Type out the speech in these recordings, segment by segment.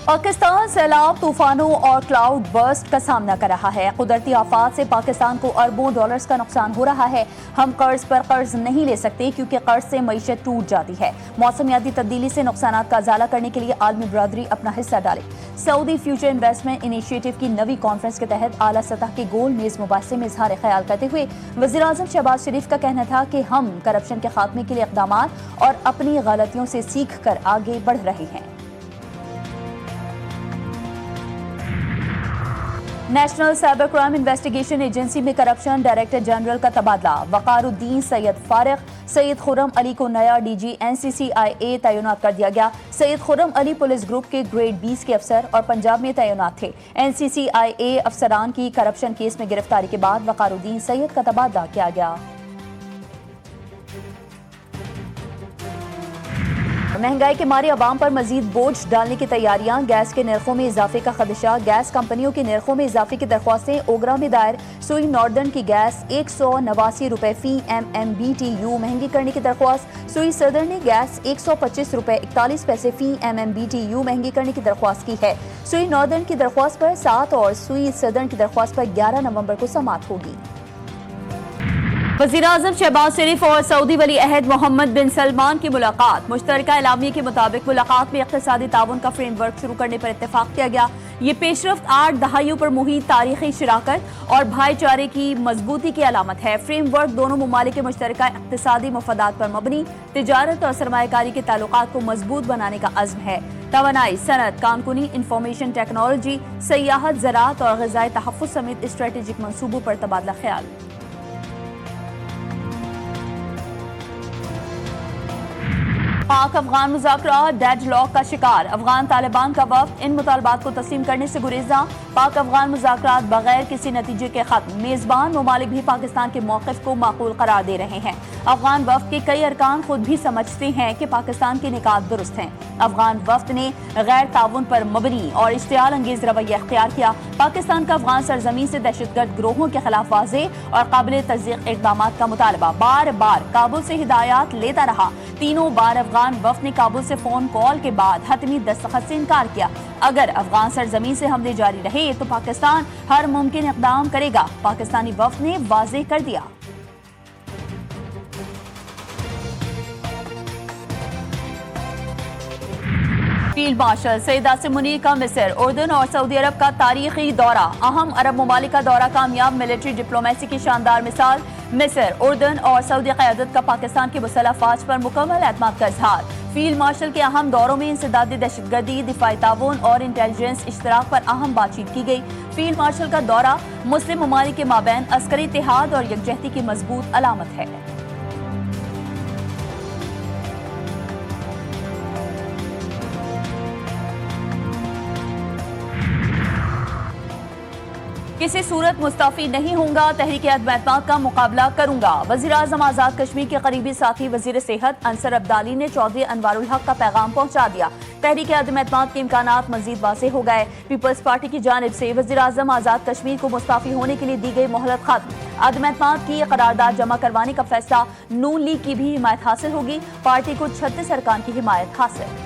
पाकिस्तान सैलाब, तूफानों और क्लाउड बर्स्ट का सामना कर रहा है। कुदरती आफात से पाकिस्तान को अरबों डॉलर्स का नुकसान हो रहा है। हम कर्ज पर कर्ज नहीं ले सकते क्योंकि कर्ज से मईशत टूट जाती है। मौसमियाती तब्दीली से नुकसान का अजाला करने के लिए आलमी बरादरी अपना हिस्सा डाले। सऊदी फ्यूचर इन्वेस्टमेंट इनिशिएटिव की नवी कॉन्फ्रेंस के तहत आला सतह के गोल मेज मुबाहिसे में इजहार ख्याल करते हुए वज़ीर आज़म शहबाज शरीफ का कहना था कि हम करप्शन के खात्मे के लिए इक़दाम और अपनी गलतियों से सीख कर आगे बढ़ रहे हैं। National cyber crime investigation agency में करप्शन डायरेक्टर जनरल का तबादला। वकारुद्दीन सैयद फारिक सैयद खुर्रम अली को नया डीजी NCCIA तैनात कर दिया गया। सैयद खुर्रम अली पुलिस ग्रुप के ग्रेड 20 के अफसर और पंजाब में तैनात थे। NCCIA अफसरान की करप्शन केस में गिरफ्तारी के बाद वकारुद्दीन सैयद का तबादला किया गया। महंगाई के मारे अवाम पर मजीद बोझ डालने की तैयारियां, गैस के नरखों में इजाफे का खदशा। गैस कंपनियों के नरखों में इजाफे की दरख्वास्तें। ओगरा में दायर सुई नॉर्दर्न की गैस 189 रुपए फी MMBTU महंगी करने की दरख्वास्त। सुई सदर्न ने गैस 125 रुपए 41 पैसे फी MMBTU महंगी करने की दरख्वास्त की है। सुई नॉर्दर्न की दरख्वास्त पर 7 और सुई सदर्न की दरख्वास्त पर 11 नवंबर को समाअत होगी। वज़ीर आज़म शहबाज शरीफ और सऊदी वली अहद मोहम्मद बिन सलमान की मुलाकात। मुश्तरका एलामिया के मुताबिक मुलाकात में इक़्तिसादी ताउन का फ्रेमवर्क शुरू करने पर इत्तेफाक किया गया। ये पेशरफ्त 8 दहाइयों पर मुहित तारीखी शराकत और भाईचारे की मजबूती की अलामत है। फ्रेमवर्क दोनों मुमालिक के मुश्तरका इक़्तिसादी मफादात पर मबनी तिजारत और सरमायाकारी के ताल्लुकात को मजबूत बनाने का अज़्म है। तवानाई, सनत, कानूनी, इंफॉर्मेशन टेक्नोलॉजी, सयाहत, ज़राअत और ग़िज़ाई तहफ़्फ़ुज़ समेत स्ट्रेटेजिक मंसूबों पर तबादला ख्याल। पाक अफगान मुज़ाकरात डेडलॉक का शिकार। अफगान तालिबान का वफ़द इन मुतालबात को तस्लीम करने से गुरेज़ा। पाक अफगान मुज़ाकरात बगैर किसी नतीजे के खत्म। मेज़बान ममालिक भी पाकिस्तान के मौक़िफ़ को माकूल करार दे रहे हैं। अफगान वफ़द के कई अरकान खुद भी समझते हैं कि पाकिस्तान के निकात दुरुस्त हैं। अफगान वफ़द ने गैर ताउन पर मबनी और इश्तियाल अंगेज़ रवैया इख्तियार किया। पाकिस्तान का अफगान सरजमीन से दहशतगर्द गिरोहों के खिलाफ वाज़ेह और काबिल तस्दीक़ इक़दामात का मुतालबा। बार बार काबुल से हिदायत लेता रहा। तीनों बार अफगान वफ़द ने काबुल से फोन कॉल के बाद हतमी दस्तखत से इनकार किया। अगर अफगान सरजमीन से हमले जारी रहे तो पाकिस्तान हर मुमकिन इक़दाम करेगा, पाकिस्तानी वफ़द ने वाज़ेह कर दिया। फील्ड मार्शल सैयद आसिम मुनीर का मिस्र, उर्दन और सऊदी अरब का तारीखी दौरा। अहम अरब ममालिक का दौरा कामयाब, मिलिट्री डिप्लोमेसी की शानदार मिसाल। मिस्र, उर्दन और सऊदी क़यादत का पाकिस्तान की मुसल्लह फ़ौज पर मुकम्मल एतमाद का इजहार। फील्ड मार्शल के अहम दौरों में इंसदादी दहशतगर्दी, दिफाई ताउन और इंटेलिजेंस इश्तराक पर अहम बातचीत की गई। फील्ड मार्शल का दौरा मुस्लिम ममालिक के माबैन अस्करी इत्तेहाद और यकजहती की मजबूत अलामत है। किसी सूरत मुस्तफी नहीं होगा, तहरीक अदम का मुकाबला करूंगा। वज़ीर आज़म आज़ाद कश्मीर के करीबी साथी वज़ीर सेहत अंसर अब्दाली ने चौधरी अनवारुल हक का पैगाम पहुंचा दिया। तहरीक अदम के इम्कानात मजीद वाज़ेह हो गए। पीपल्स पार्टी की जानिब से वज़ीर आज़म आज़ाद कश्मीर को मुस्तफी होने के लिए दी गई मोहलत खत्म। अदम की करारदाद जमा करवाने का फैसला। नून लीग की भी हिमायत हासिल होगी। पार्टी को 36 अरकान की हिमायत हासिल।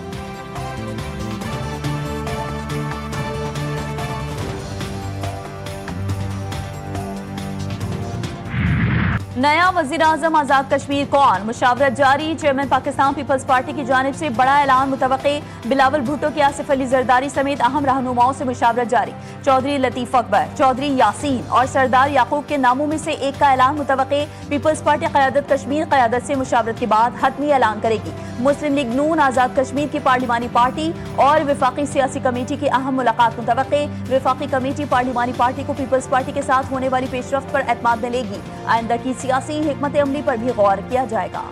नया वज़ीर आज़म आज़ाद कश्मीर कौन, मुशावरत जारी। चेयरमैन पाकिस्तान पीपल्स पार्टी की जानिब से बड़ा ऐलान मुतवक्के। बिलावल भुट्टो की आसिफ अली जरदारी समेत अहम रहनुमाओं से मुशावरत जारी। चौधरी लतीफ अकबर, चौधरी यासीन और सरदार याकूब के नामों में से एक का ऐलान मुतवक्के। पीपल्स पार्टी क़यादत कश्मीर क़यादत से मुशावरत के बाद हतमी ऐलान करेगी। मुस्लिम लीग नून आज़ाद कश्मीर की पार्लिमानी पार्टी और विफाकी सियासी कमेटी की अहम मुलाकात मुतवक्के। विफाकी कमेटी पार्लिमानी पार्टी को पीपल्स पार्टी के साथ होने वाली पेशरफ्त पर एतमाद में लेगी। आइंदा की सियासी हिकमत अमली पर भी गौर किया जाएगा।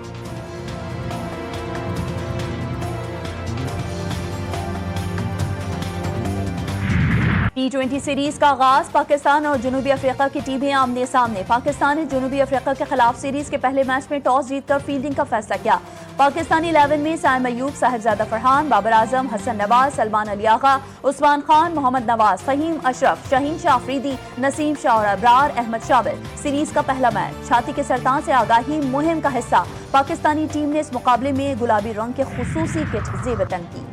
T20 सीरीज का आगाज। पाकिस्तान और जनूबी अफ्रीका की टीमें आमने सामने। पाकिस्तान ने जनूबी अफ्रीका के खिलाफ सीरीज के पहले मैच में टॉस जीतकर फील्डिंग का फैसला किया। पाकिस्तानी 11 में साइम अयूब, साहिबजादा फरहान, बाबर आजम, हसन नवाज, सलमान अली आगा, उस्मान खान, मोहम्मद नवाज, फहीम अशरफ, शाहीन शाह अफरीदी, नसीम शाह और अबरार अहमद शामिल। सीरीज का पहला मैच। छाती के सरतान से आगाही मुहिम का हिस्सा। पाकिस्तानी टीम ने इस मुकाबले में गुलाबी रंग के खुसूसी किट जेब तन की।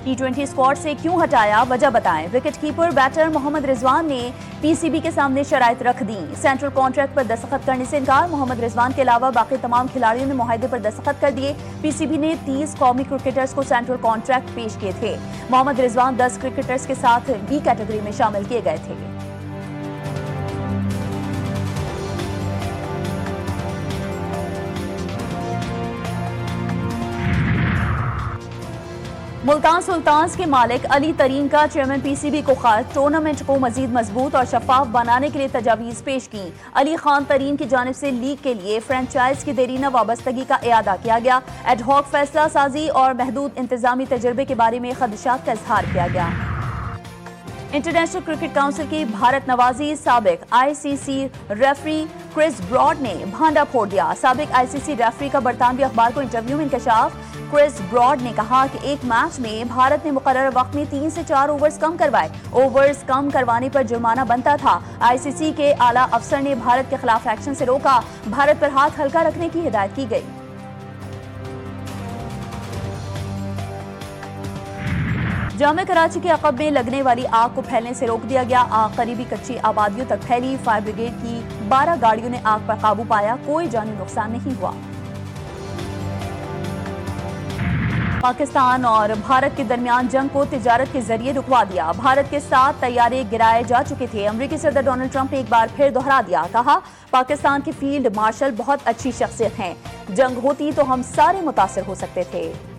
T20 स्क्वाड से क्यों हटाया, वजह बताएं। Wicket keeper batter Mohammad Rizwan ने पीसीबी के सामने शराइत रख दी। सेंट्रल कॉन्ट्रैक्ट पर दस्तखत करने से इनकार। मोहम्मद रिजवान के अलावा बाकी तमाम खिलाड़ियों ने मुआहदे पर दस्तखत कर दिए। पीसीबी ने 30 कौमी क्रिकेटर्स को सेंट्रल कॉन्ट्रैक्ट पेश किए थे। मोहम्मद रिजवान 10 क्रिकेटर्स के साथ बी कैटेगरी में शामिल किए गए थे। मुल्तान सुल्तान्स के मालिक अली तरीन का चेयरमैन पीसीबी को खत, टूर्नामेंट को मजीद मजबूत और शफाफ बनाने के लिए तजावीज पेश की। अली खान तरीन की जानिब से लीग के लिए फ्रेंचाइज की देरीना वाबस्तगी का इयादा किया गया। एडहॉक फैसला साजी और महदूद इंतजामी तजर्बे के बारे में खदशात का इजहार किया गया। इंटरनेशनल क्रिकेट काउंसिल की भारत नवाजी, साबिक आईसीसी रेफरी क्रिस ब्रॉड ने भांडा फोड़ दिया। साबिक आईसीसी रेफरी का बरतानवी अखबार को इंटरव्यू में इंकशाफ। क्रिस ब्रॉड ने कहा कि एक मैच में भारत ने मुकर्रर वक्त में 3 से 4 ओवर्स कम करवाए। ओवर्स कम करवाने पर जुर्माना बनता था। आईसीसी के आला अफसर ने भारत के खिलाफ एक्शन से रोका। भारत पर हाथ हल्का रखने की हिदायत की गई। जामे कराची के अकब में लगने वाली आग को फैलने से रोक दिया गया। आग करीबी कच्ची आबादियों तक फैली। फायर ब्रिगेड की 12 गाड़ियों ने आग पर काबू पाया। कोई जानी नुकसान नहीं हुआ। पाकिस्तान और भारत के दरमियान जंग को तिजारत के जरिए रुकवा दिया। भारत के 7 तैयारे गिराए जा चुके थे। अमेरिकी सदर डोनाल्ड ट्रंप ने एक बार फिर दोहरा दिया। कहा, पाकिस्तान के फील्ड मार्शल बहुत अच्छी शख्सियत हैं। जंग होती तो हम सारे मुतासिर हो सकते थे।